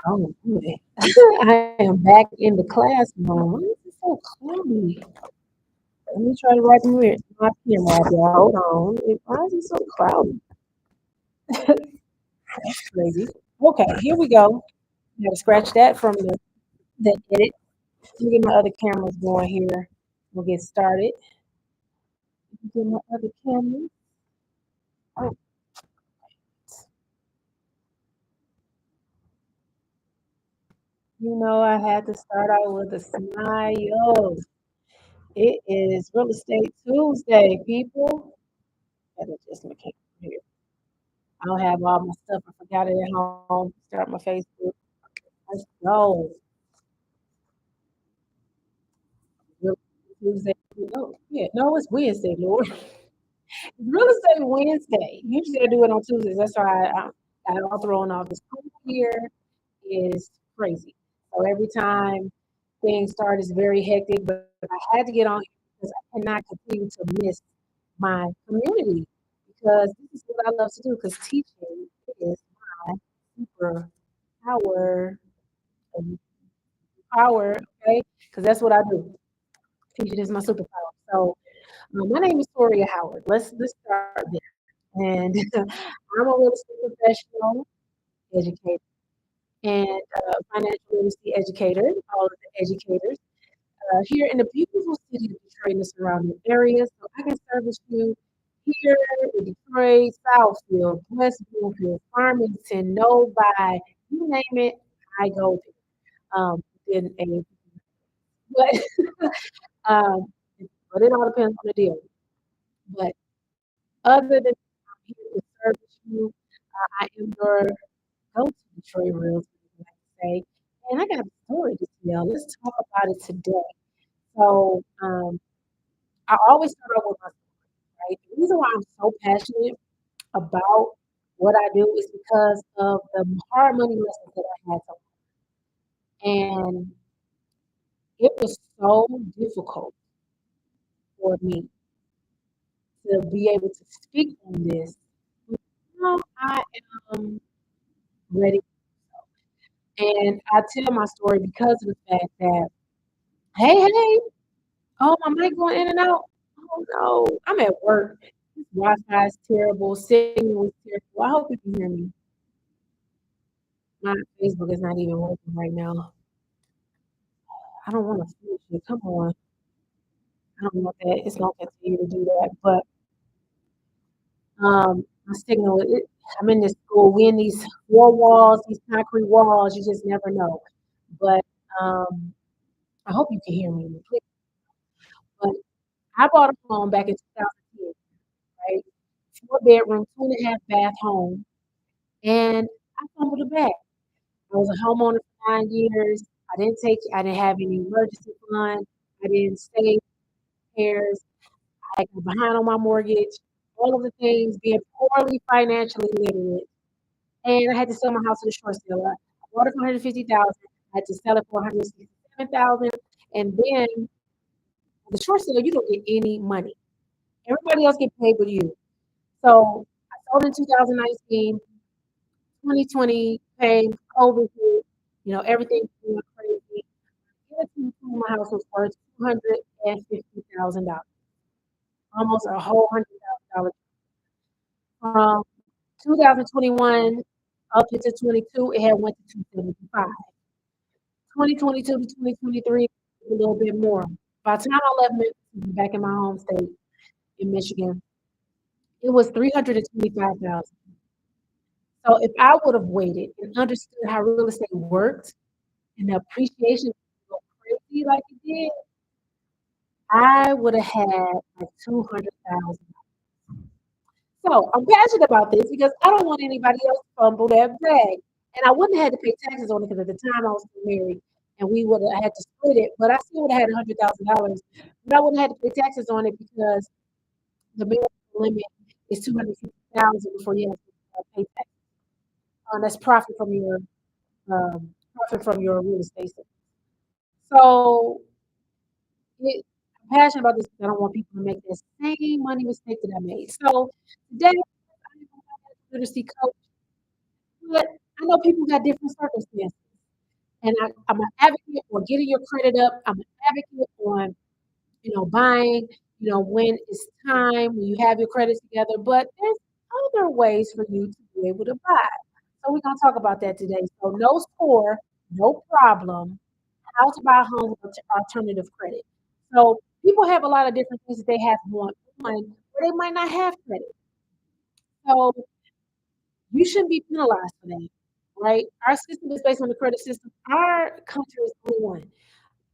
Oh, boy. I am back in the classroom. Why is it so cloudy? Let me try to write my pen right there. Hold on. Why is it so cloudy? That's crazy. Okay, here we go. Gotta scratch that from the edit. Let me get my other cameras going here. We'll get started. Get my other camera. Oh, I had to start out with a smile. It is Real Estate Tuesday, people. Gotta adjust my camera here. I don't have all my stuff. I forgot it at home. Start my Facebook. Let's go. Real Tuesday. No, yeah, no, it's Wednesday, Lord. It's Real Estate Wednesday. Usually I do it on Tuesdays. That's why I got it all thrown off. The school year is crazy. So every time things start, it's very hectic. But I had to get on here because I cannot continue to miss my community because this is what I love to do. Because teaching is my super power. Power, okay? Because that's what I do. Teaching is my superpower. So, my name is Toria Howard. Let's start there. And I'm a real estate professional, educator, and financial literacy educator. All of the educators here in the beautiful city of Detroit and the surrounding areas. So I can service you here in Detroit, Southfield, West Bloomfield, Farmington, Novi, you name it, I go there. In a but Um, but it all depends on the deal. But other than I'm here to service you, I am your go-to Detroit Realtor, as I like to say. And I got a story to tell. Let's talk about it today. So I always start off with my story, right? The reason why I'm so passionate about what I do is because of the hard money lessons that I had to learn. And it was so difficult for me to be able to speak on this. I am ready. And I tell my story because of the fact that, hey, oh, my mic going in and out. Oh no, I'm at work. This Wi-Fi is terrible. Signal is terrible. I hope you can hear me. My Facebook is not even working right now. I don't want to finish it. Come on. I don't want that. It's gonna continue to do that. But my signal. I'm in this school. We in these four walls, these concrete walls. You just never know. But um, I hope you can hear me. Please. But I bought a home back in 2010, right? Four bedroom, 2.5 bath home, and I fumbled the bag. I was a homeowner for 9 years. I didn't have any emergency fund. I didn't save repairs. I got behind on my mortgage. All of the things, being poorly financially literate, and I had to sell my house in a short sale. I bought it for 150,000. I had to sell it for 167,000, and then the short sale, you don't get any money. Everybody else get paid but you. So I sold in 2019, 2020 came, COVID hit, everything went crazy. My house was worth $250,000, almost a whole $100,000. From 2021 up into 22, it had went to 275. 2022 to 2023, a little bit more. By the time I left Memphis, back in my home state in Michigan, it was 325,000. So if I would have waited and understood how real estate worked and the appreciation go crazy like it did, I would have had like 200,000. So I'm passionate about this because I don't want anybody else to fumble that bag. And I wouldn't have had to pay taxes on it because at the time I was still married and we would have had to split it, but I still would have had $100,000. But I wouldn't have had to pay taxes on it because the minimum limit is 250,000 before you have to pay taxes. That's profit from your real estate sale. So it, I'm passionate about this because I don't want people to make the same money mistake that I made. So today, I'm a literacy coach, but I know people got different circumstances. And I'm an advocate for getting your credit up. I'm an advocate on, buying, when it's time, when you have your credits together. But there's other ways for you to be able to buy. So we're gonna talk about that today. So no score, no problem. How to buy a home with alternative credit. So people have a lot of different things that they have going on, or they might not have credit. So you shouldn't be penalized for that, right? Our system is based on the credit system. Our country is only one.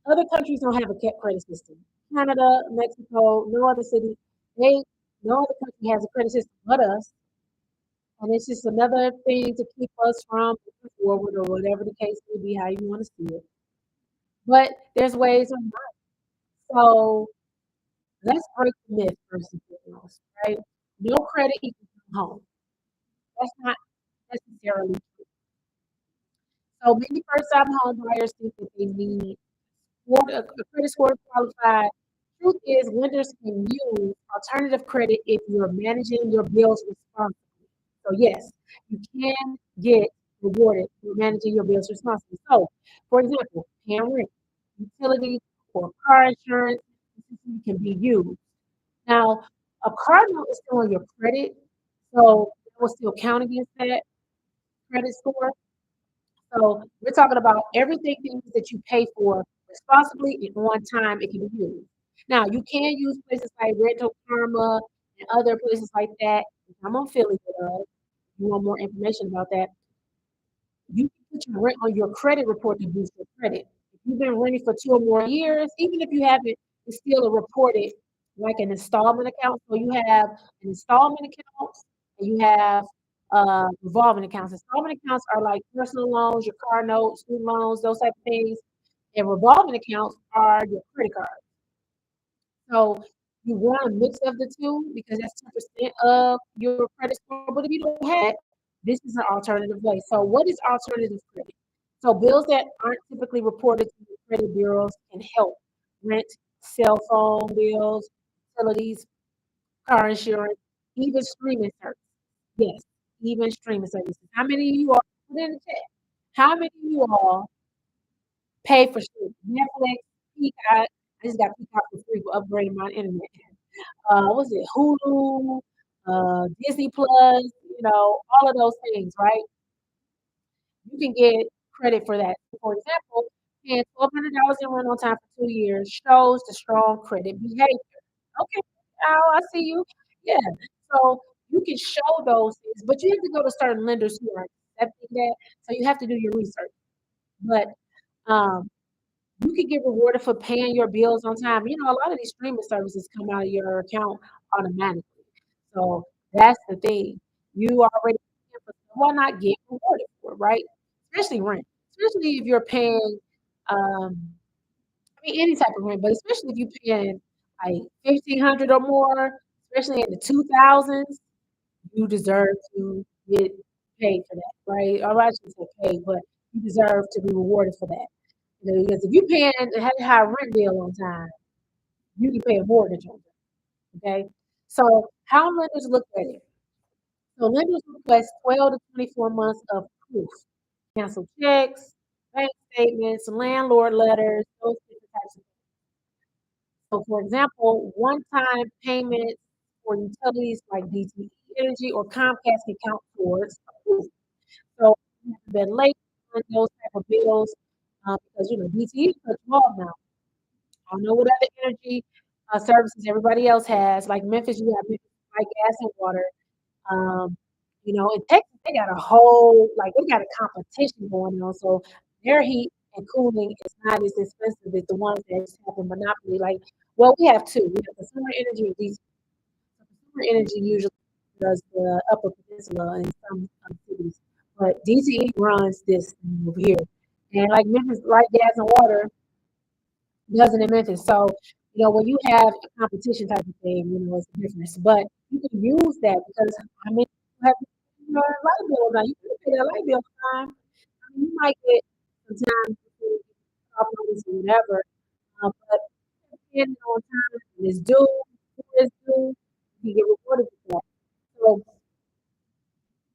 Other countries don't have a credit system. Canada, Mexico, no other city, they no other country has a credit system but us. And it's just another thing to keep us from moving forward or whatever the case may be, how you want to see it. But there's ways of not. So let's break the myth first and foremost, right? No credit equals no home. That's not necessarily true. So many first-time home buyers think that they need a credit score to qualify. Truth is, lenders can use alternative credit if you're managing your bills responsibly. So yes, you can get rewarded for managing your bills responsibly. So, for example, paying rent, utilities, or car insurance can be used. Now, a car note is still on your credit, so it will still count against that credit score. So we're talking about everything things that you pay for responsibly and on time, it can be used. Now, you can use places like Rental Karma and other places like that. I'm affiliated of. If you want more information about that, you can put your rent on your credit report to boost your credit. If you've been renting for 2 or more years, even if you haven't, it's still a reported like an installment account. So you have an installment account and you have revolving accounts. Installment accounts are like personal loans, your car notes, student loans, those type of things. And revolving accounts are your credit cards. So you want a mix of the two because that's 10% of your credit score. But if you don't have, this is an alternative way. So what is alternative credit? So bills that aren't typically reported to the credit bureaus can help rent, cell phone bills, utilities, car insurance, even streaming services. Yes, even streaming services. How many of you all put in the chat? How many of you all pay for streaming? Netflix, Peacock. I just got Peacock for free for upgrading my internet. What's it? Hulu, Disney Plus, all of those things, right? You can get credit for that. For example, paying $1,200 in rent on time for 2 years shows the strong credit behavior. Okay, I see you. Yeah. So you can show those things, but you have to go to certain lenders who are accepting that. So you have to do your research. But um, you can get rewarded for paying your bills on time. A lot of these streaming services come out of your account automatically. So that's the thing. You already paying for why not get rewarded for it, right? Especially rent. Especially if you're paying any type of rent, but especially if you're paying like 1,500 or more, especially in the 2000s, you deserve to get paid for that, right? Or I shouldn't say paid, but you deserve to be rewarded for that. Because if you paying a high rent bill on time, you can pay a mortgage on it. Okay. So how lenders look at it? So lenders request 12 to 24 months of proof, cancel checks, bank statements, landlord letters, those different types of things. So for example, one-time payments for utilities like DTE Energy or Comcast can count towards proof. So if you've been late on those type of bills, because DTE is cut you off now. I don't know what other energy services everybody else has. Like Memphis, you have Memphis like gas and water. Um, in Texas, they got a whole they got a competition going on. So their heat and cooling is not as expensive as the ones that just have a monopoly. Well, we have two. We have consumer energy and diesel. Consumer energy usually does the Upper Peninsula in some cities, but DTE runs this over here. And like Memphis, like gas and water, doesn't in Memphis. So, when you have a competition type of thing, it's a difference. But you can use that because I mean, you have light bill now. You can pay that light bill on time. You might get sometimes problems or whatever, but paying it on time and it's due, when it's due, you get rewarded for that. So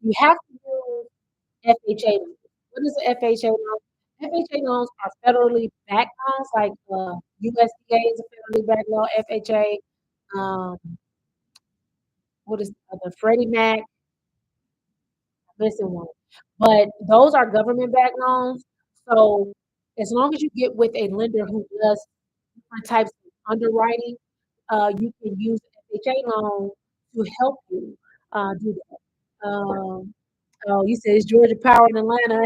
you have to use FHA loan. What is an FHA loan? FHA loans are federally backed loans, like USDA is a federally backed loan. FHA, um, what is the Freddie Mac, missing one, but those are government backed loans. So as long as you get with a lender who does different types of underwriting, you can use FHA loan to help you do that. Oh, you said it's Georgia Power in Atlanta.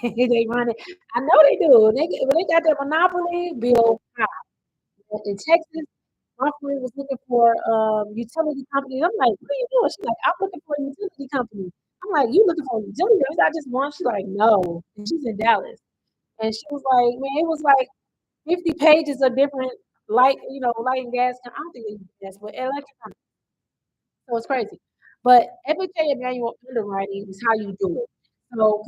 They run it. I know they do. When they got that monopoly bill in Texas, my friend was looking for utility companies. I'm like, what are you doing? She's like, I'm looking for a utility company. I'm like, you looking for a utility? Is that just one? She's like, no. And she's in Dallas. And she was like, man, it was like 50 pages of different light and gas. I don't think they use gas, but electric. So it's crazy. But FHA and manual underwriting is how you do it. So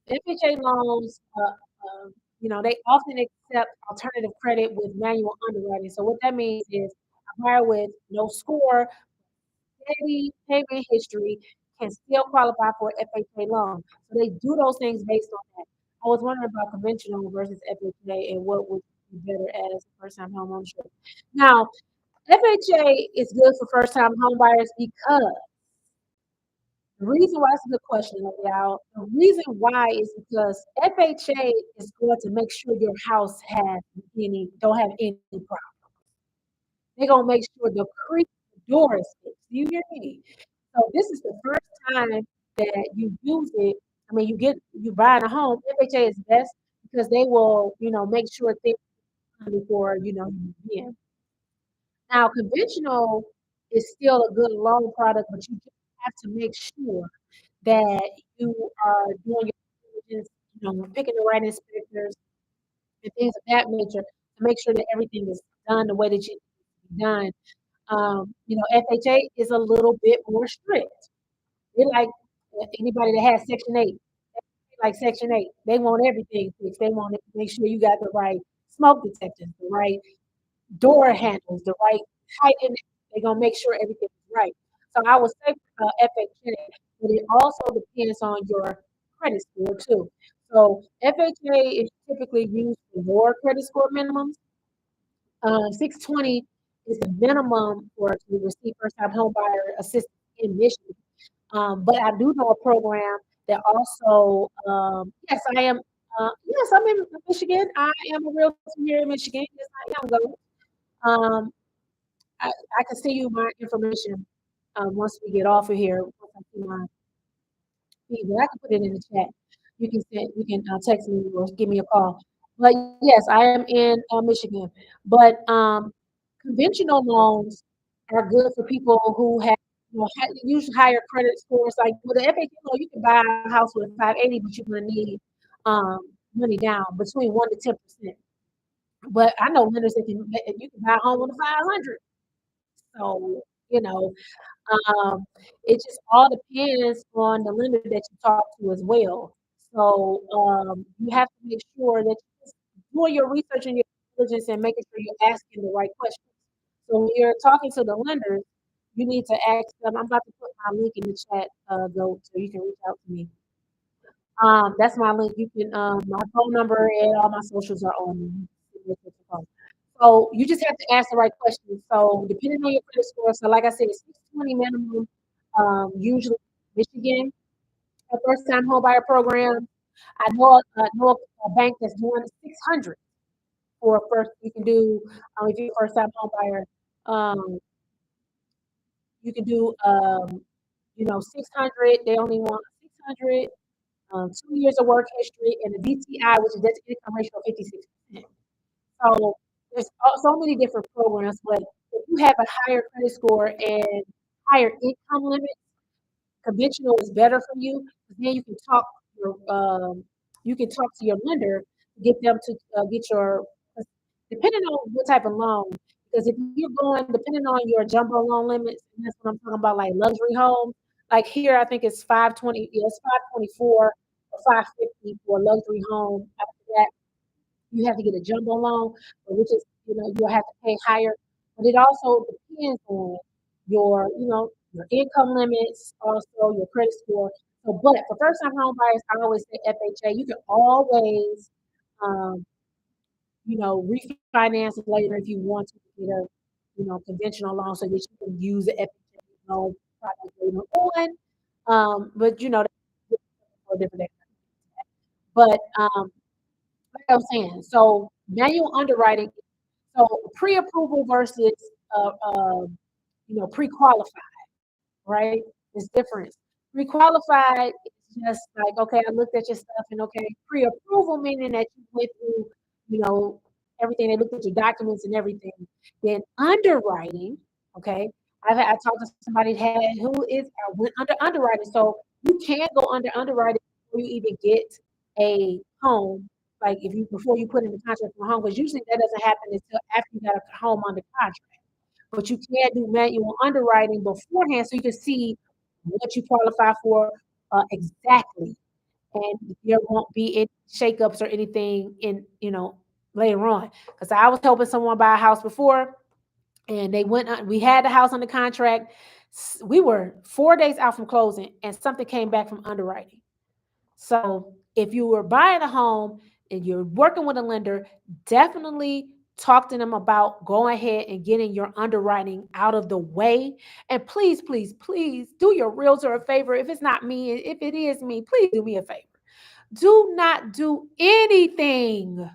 FHA loans, they often accept alternative credit with manual underwriting. So what that means is a buyer with no score, steady payment history can still qualify for an FHA loan. So they do those things based on that. I was wondering about conventional versus FHA and what would be better as first-time home ownership. Now, FHA is good for first-time home buyers because the reason why it's a good question, y'all. The reason why is because FHA is going to make sure your house don't have any problem. They're gonna make sure the creak the door is fixed. Do you hear me? So this is the first time that you use it. I mean, you buying a home. FHA is best because they will, make sure things before you begin. Now, conventional is still a good loan product, but you just have to make sure that you are doing your diligence, picking the right inspectors and things of that nature to make sure that everything is done the way that you done. FHA is a little bit more strict. They like anybody that has Section 8, like Section 8. They want everything fixed. They want to make sure you got the right smoke detectors, the right door handles, the right height, and they're gonna make sure everything is right. So I would say FHA, but it also depends on your credit score too. So FHA is typically used for lower credit score minimums. 620 is the minimum to receive first-time home buyer assistance in Michigan. But I do know a program that also, yes, yes, I'm in Michigan. I am a realtor here in Michigan. Yes, I am though. Um, I can send you my information once we get off of here. Once I see my feed, but I can put it in the chat. You can text me or give me a call. But yes, I am in Michigan. But conventional loans are good for people who have usually higher credit scores. Like with the FHA loan, you can buy a house with 580, but you're gonna need um, money down between 1 to 10%. But I know lenders that you can buy a home with a 500. So, you know, um, it just all depends on the lender that you talk to as well. So you have to make sure that you're doing your research and your diligence and making sure you're asking the right questions. So when you're talking to the lenders, you need to ask them. I'm about to put my link in the chat, though, so you can reach out to me. That's my link. You can my phone number and all my socials are on me. So you just have to ask the right questions. So depending on your credit score, so like I said, it's 620 minimum. Usually Michigan, a first time home buyer program. I know a bank that's doing 600 for first. You can do if you're a first time home buyer. Um, you can do 600. They only want 600. 2 years of work history, and the DTI, which is debt to income ratio of 56%. So there's so many different programs, but if you have a higher credit score and higher income limit, conventional is better for you because then you can talk to your lender to get them to get your depending on what type of loan. Because if you're going depending on your jumbo loan limits, and that's what I'm talking about, like luxury homes. Like here, I think it's 520. Yeah, it's 524 or 550 for a luxury home. After that, you have to get a jumbo loan, which is, you'll have to pay higher. But it also depends on your income limits, also your credit score. So, but for first time home buyers, I always say FHA. You can always, um, refinance later if you want to get a, conventional loan so that you can use the FHA loan project later on. But that's a different day. But like I was saying, so manual underwriting, so pre-approval versus uh, uh, pre-qualified, right? It's different. Pre-qualified is just like, okay, I looked at your stuff and okay, pre-approval meaning that you went through, you know, everything. They looked at your documents and everything. Then underwriting, okay. I talked to somebody who is went under underwriting, so you can't go under underwriting before you even get a home. Like if you before you put in the contract for a home, because usually that doesn't happen until after you got a home under contract. But you can do manual underwriting beforehand so you can see what you qualify for exactly. And there won't be any shakeups or anything later on. Because I was helping someone buy a house before and we had the house under contract. We were 4 days out from closing and something came back from underwriting. So if you were buying a home and you're working with a lender, definitely talk to them about going ahead and getting your underwriting out of the way. And please, please, please do your realtor a favor. If it's not me, if it is me, please do me a favor. Do not do anything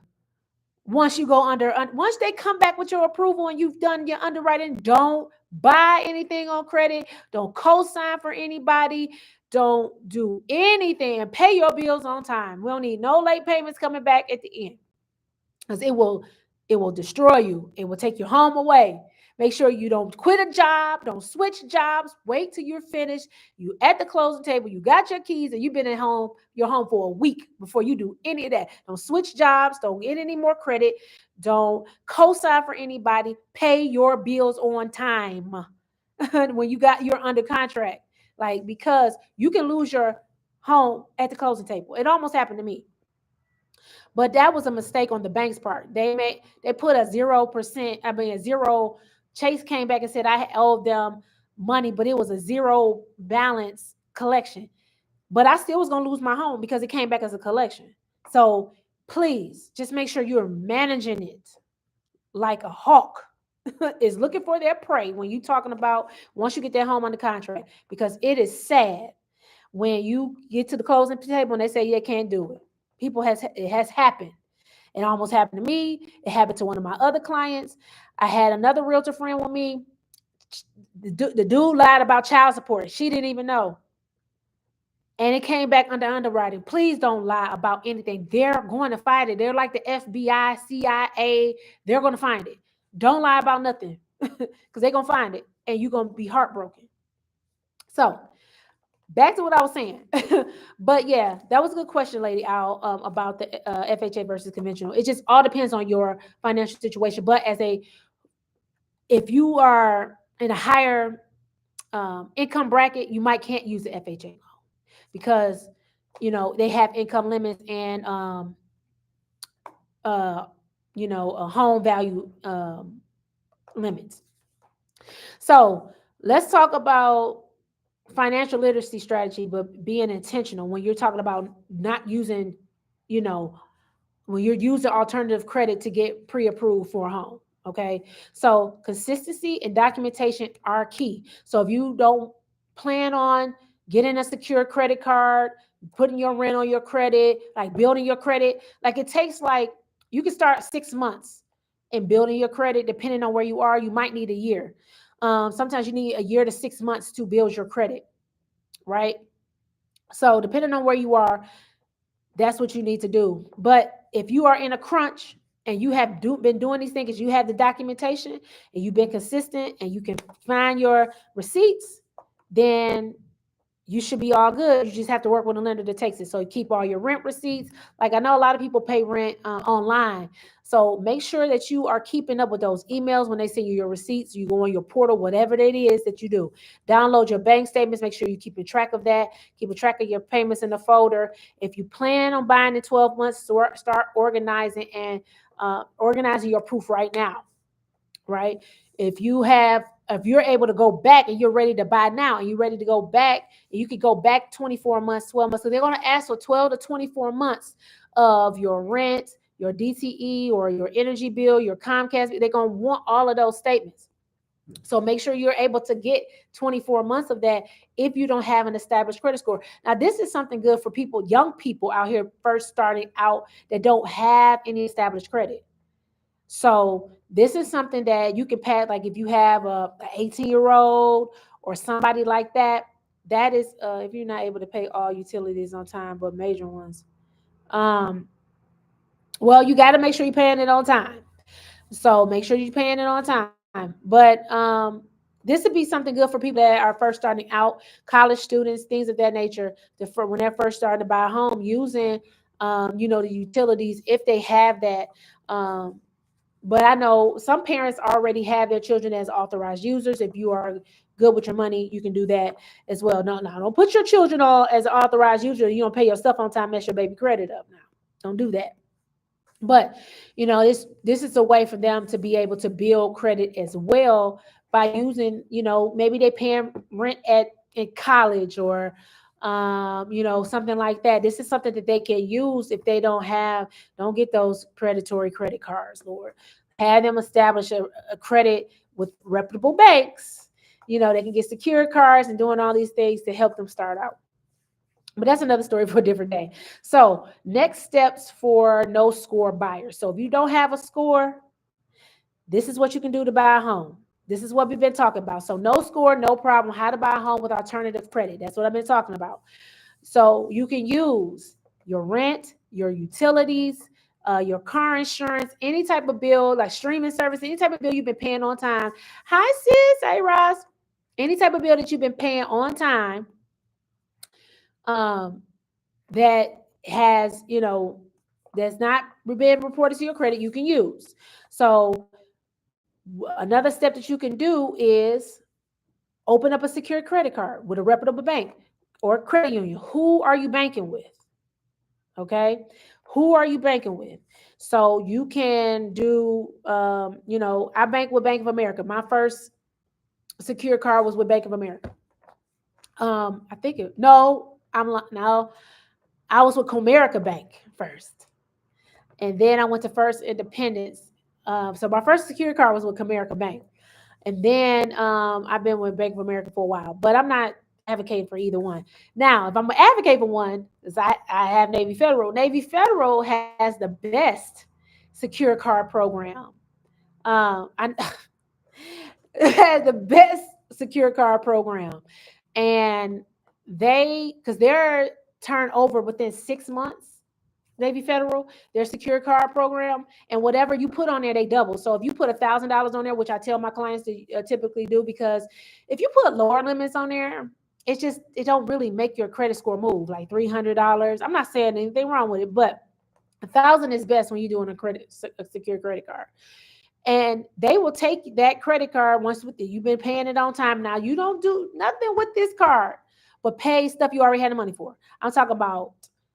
once you go once they come back with your approval and you've done your underwriting. Don't buy anything on credit. Don't co-sign for anybody. Don't do anything and pay your bills on time. We don't need no late payments coming back at the end, because it will destroy you. It will take your home away. Make sure you don't quit a job, don't switch jobs. Wait till you're finished. You at the closing table, you got your keys, and you've been at your home for a week before you do any of that. Don't switch jobs, don't get any more credit, don't co-sign for anybody. Pay your bills on time when you're under contract. Like, because you can lose your home at the closing table. It almost happened to me. But that was a mistake on the bank's part. They put a 0%, a zero. Chase came back and said I owed them money, but it was a zero balance collection. But I still was gonna lose my home because it came back as a collection. So please just make sure you're managing it like a hawk is looking for their prey when you're talking about once you get that home under contract, because it is sad when you get to the closing table and they say, yeah, can't do it. It has happened. It almost happened to me. It happened to one of my other clients. I had another realtor friend with me. The dude lied about child support. She didn't even know. And it came back under underwriting. Please don't lie about anything. They're going to find it. They're like the FBI, CIA. They're going to find it. Don't lie about nothing because they're going to find it and you're going to be heartbroken. So back to what I was saying. But yeah, that was a good question, Lady Al, about the FHA versus conventional. It just all depends on your financial situation. But if you are in a higher income bracket, you can't use the FHA loan because they have income limits and home value limits. So let's talk about financial literacy strategy, but being intentional when you're talking about not using, when you're using alternative credit to get pre-approved for a home. Okay. So consistency and documentation are key. So if you don't plan on getting a secure credit card, putting your rent on your credit, like building your credit, like it takes you can start 6 months in building your credit, depending on where you are. You might need a year. Sometimes you need a year to 6 months to build your credit, right? So depending on where you are, that's what you need to do. But if you are in a crunch and you have been doing these things, you have the documentation and you've been consistent and you can find your receipts, then you should be all good. You just have to work with a lender that takes it. So you keep all your rent receipts. Like I know a lot of people pay rent online. So make sure that you are keeping up with those emails when they send you your receipts. You go on your portal, whatever it is that you do. Download your bank statements. Make sure you're keeping track of that. Keep a track of your payments in the folder. If you plan on buying in 12 months, start organizing and organizing your proof right now. Right? If you're able to go back and you're ready to buy now and you're ready to go back and you could go back 24 months, 12 months. So they're going to ask for 12 to 24 months of your rent, your DTE or your energy bill, your Comcast. They're going to want all of those statements. So make sure you're able to get 24 months of that if you don't have an established credit score. Now, this is something good for people, young people out here first starting out that don't have any established credit. So this is something that you can pass, like if you have a 18-year-old or somebody like that, that is if you're not able to pay all utilities on time, but major ones. Um, well, you got to make sure you're paying it on time. So make sure you're paying it on time. But this would be something good for people that are first starting out, college students, things of that nature, when they're first starting to buy a home, using the utilities if they have that. Um, but I know some parents already have their children as authorized users. If you are good with your money, you can do that as well. No, don't put your children all as an authorized user. You don't pay your stuff on time, mess your baby credit up now. Don't do that. But this is a way for them to be able to build credit as well by using, maybe they paying rent in college or something like that. This is something that they can use if they don't get those predatory credit cards, Lord. Have them establish a credit with reputable banks. They can get secure cards and doing all these things to help them start out. But that's another story for a different day. So next steps for no score buyers. So if you don't have a score, this is what you can do to buy a home. This is what we've been talking about. So no score, no problem. How to buy a home with alternative credit. That's what I've been talking about. So you can use your rent, your utilities, your car insurance, any type of bill, like streaming service, any type of bill you've been paying on time. Hi, sis. Hey, Ross. Any type of bill that you've been paying on time. Um, that has, that's not been reported to your credit, you can use. So another step that you can do is open up a secure credit card with a reputable bank or credit union. Who are you banking with? Okay. Who are you banking with? So you can do, I bank with Bank of America. My first secure card was with Bank of America. I think no, I was with Comerica Bank first. And then I went to First Independence. So my first security card was with Comerica Bank. And then I've been with Bank of America for a while, but I'm not advocating for either one. Now, if I'm going to advocate for one, is I have Navy Federal. Navy Federal has the best secure card program. I it has the best secure card program. And because they're turned over within 6 months, Navy Federal, their secure card program, and whatever you put on there, they double. So if you put $1,000 on there, which I tell my clients to typically do, because if you put lower limits on there, it don't really make your credit score move. Like $300. I'm not saying anything wrong with it, but 1,000 is best when you're doing a secure credit card. And they will take that credit card once you've been paying it on time. Now you don't do nothing with this card, but pay stuff you already had the money for. I'm talking about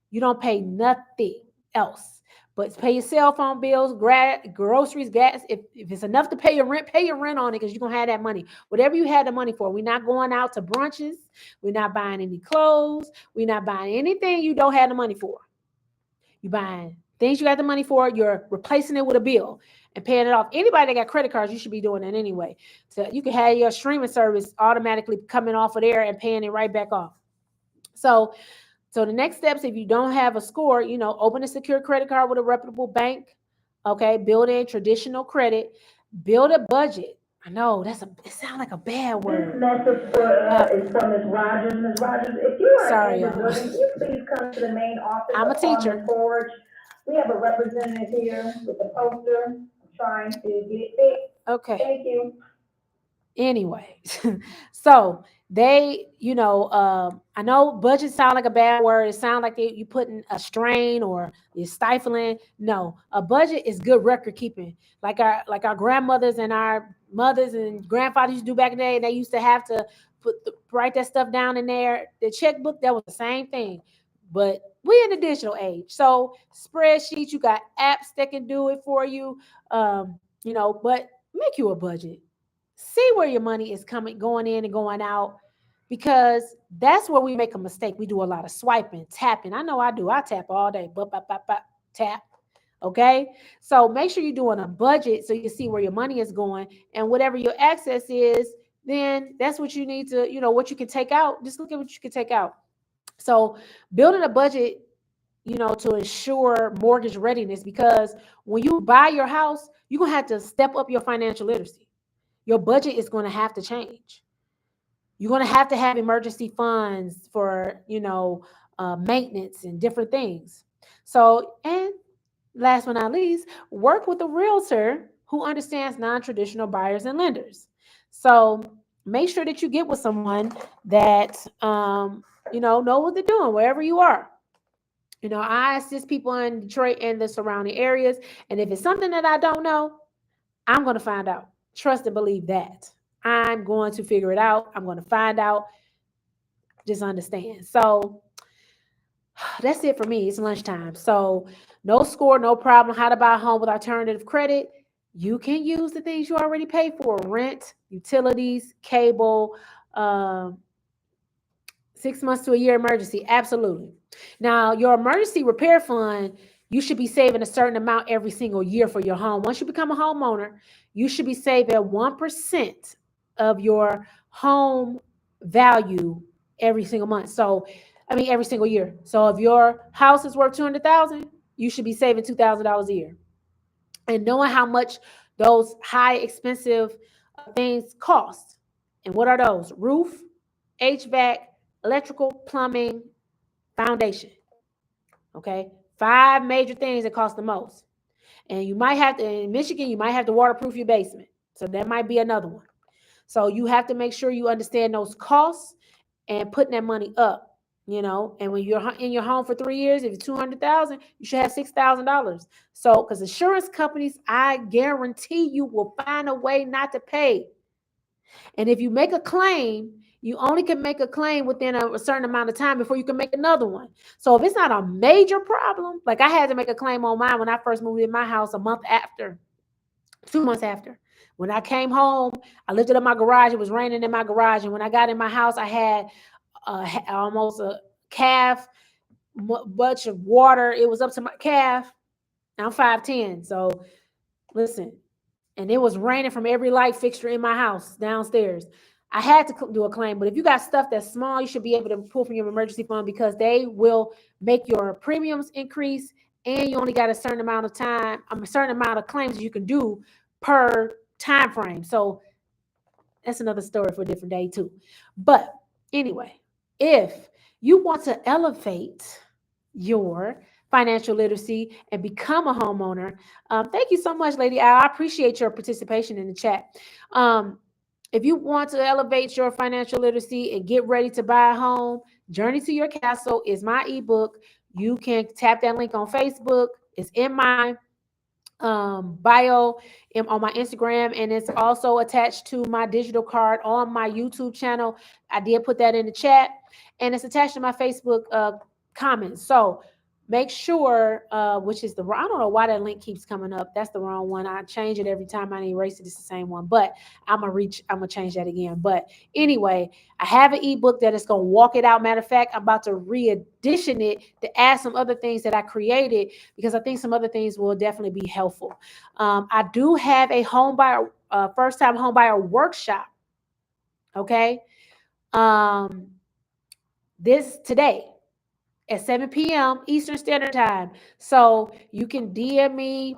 you don't pay nothing else, but pay your cell phone bills, groceries, gas. If it's enough to pay your rent on it because you're gonna have that money. Whatever you had the money for. We're not going out to brunches. We're not buying any clothes. We're not buying anything you don't have the money for. You're buying things you got the money for. You're replacing it with a bill and paying it off. Anybody that got credit cards, you should be doing that anyway. So you can have your streaming service automatically coming off of there and paying it right back off. So the next steps, if you don't have a score, open a secure credit card with a reputable bank. Okay, build in traditional credit, build a budget. I know it sounds like a bad word. This message is from Ms. Rogers. Ms. Rogers, if you are in the building, can you please come to the main office I'm a teacher. on the porch? We have a representative here with a poster. I'm trying to get it fixed. Okay. Thank you. Anyway, so they, I know budget sound like a bad word. It sounds like you putting a strain or you're stifling. No, a budget is good record keeping. Like our grandmothers and our mothers and grandfathers used to do back in the day. They used to have to write that stuff down in there. The checkbook, that was the same thing. But we in the digital age. So spreadsheets, you got apps that can do it for you. But make you a budget. See where your money is coming, going in and going out, because that's where we make a mistake. We do a lot of swiping, tapping. I know I do. I tap all day. Bop, bop, bop, bop, tap. Okay. So make sure you're doing a budget so you can see where your money is going, and whatever your access is, then that's what you need to, what you can take out. Just look at what you can take out. So building a budget, to ensure mortgage readiness, because when you buy your house, you're going to have to step up your financial literacy. Your budget is going to have to change. You're going to have emergency funds for, maintenance and different things. So, and last but not least, work with a realtor who understands non-traditional buyers and lenders. So make sure that you get with someone that, know what they're doing wherever you are. I assist people in Detroit and the surrounding areas. And if it's something that I don't know, I'm going to find out. Trust and believe that. I'm going to figure it out. I'm going to find out. Just understand. So that's it for me. It's lunchtime. So no score, no problem. How to buy a home with alternative credit. You can use the things you already pay for: rent, utilities, cable, 6 months to a year emergency. Absolutely. Now, your emergency repair fund, you should be saving a certain amount every single year for your home. Once you become a homeowner, you should be saving 1% of your home value every single month. So, I mean, every single year. So, if your house is worth 200,000, you should be saving $2,000 a year. And knowing how much those high expensive things cost. And what are those? Roof, HVAC, electrical, plumbing, foundation. Okay. 5 major things that cost the most. And you might have to, in Michigan, you might have to waterproof your basement. So that might be another one. So you have to make sure you understand those costs and putting that money up. And when you're in your home for 3 years, if it's 200,000, you should have $6,000. So, because insurance companies, I guarantee you will find a way not to pay. And if you make a claim, you only can make a claim within a certain amount of time before you can make another one. So if it's not a major problem, like I had to make a claim on mine when I first moved in my house a month after, 2 months after. When I came home, I lifted up my garage. It was raining in my garage. And when I got in my house, I had almost a calf, bunch of water. It was up to my calf. I'm 5'10". So listen, and it was raining from every light fixture in my house downstairs. I had to do a claim, but if you got stuff that's small, you should be able to pull from your emergency fund, because they will make your premiums increase, and you only got a certain amount of time, a certain amount of claims you can do per time frame. So that's another story for a different day too. But anyway, if you want to elevate your financial literacy and become a homeowner, thank you so much, Lady Al. I appreciate your participation in the chat. If you want to elevate your financial literacy and get ready to buy a home, Journey to Your Castle is my ebook. You can tap that link on Facebook. It's in my bio on my Instagram, and it's also attached to my digital card on my YouTube channel. I did put that in the chat, and it's attached to my Facebook comments. So make sure, which is I don't know why that link keeps coming up. That's the wrong one. I change it every time I erase it. It's the same one, but I'm gonna change that again. But anyway, I have an ebook that is gonna walk it out. Matter of fact, I'm about to re-edition it to add some other things that I created, because I think some other things will definitely be helpful. I do have a first time home buyer workshop. Okay. This today at 7 p.m. Eastern Standard Time. So you can DM me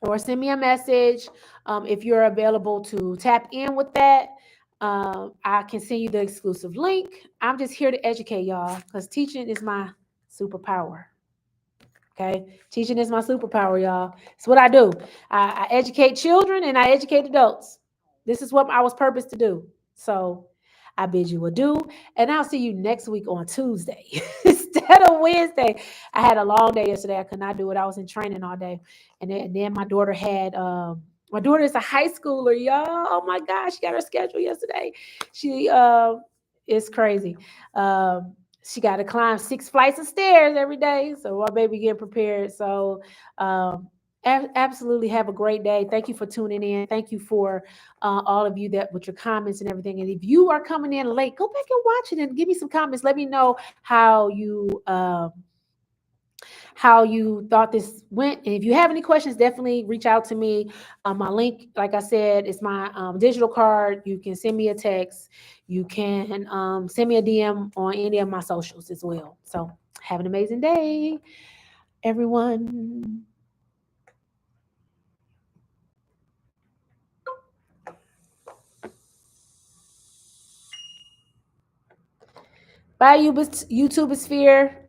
or send me a message if you're available to tap in with that. I can send you the exclusive link. I'm just here to educate y'all, because teaching is my superpower. Okay. Teaching is my superpower, y'all. It's what I do. I educate children and I educate adults. This is what I was purposed to do. So I bid you adieu, and I'll see you next week on Tuesday instead of Wednesday. I had a long day yesterday. I could not do it. I was in training all day. And then my daughter my daughter is a high schooler, y'all. Oh my gosh, she got her schedule yesterday. She is crazy. She got to climb 6 flights of stairs every day. So our baby getting prepared. So Absolutely. Have a great day. Thank you for tuning in. Thank you for all of you that with your comments and everything. And if you are coming in late, go back and watch it and give me some comments. Let me know how you thought this went. And if you have any questions, definitely reach out to me. My link, like I said, is my digital card. You can send me a text. You can send me a DM on any of my socials as well. So have an amazing day, everyone. Bye, YouTube sphere.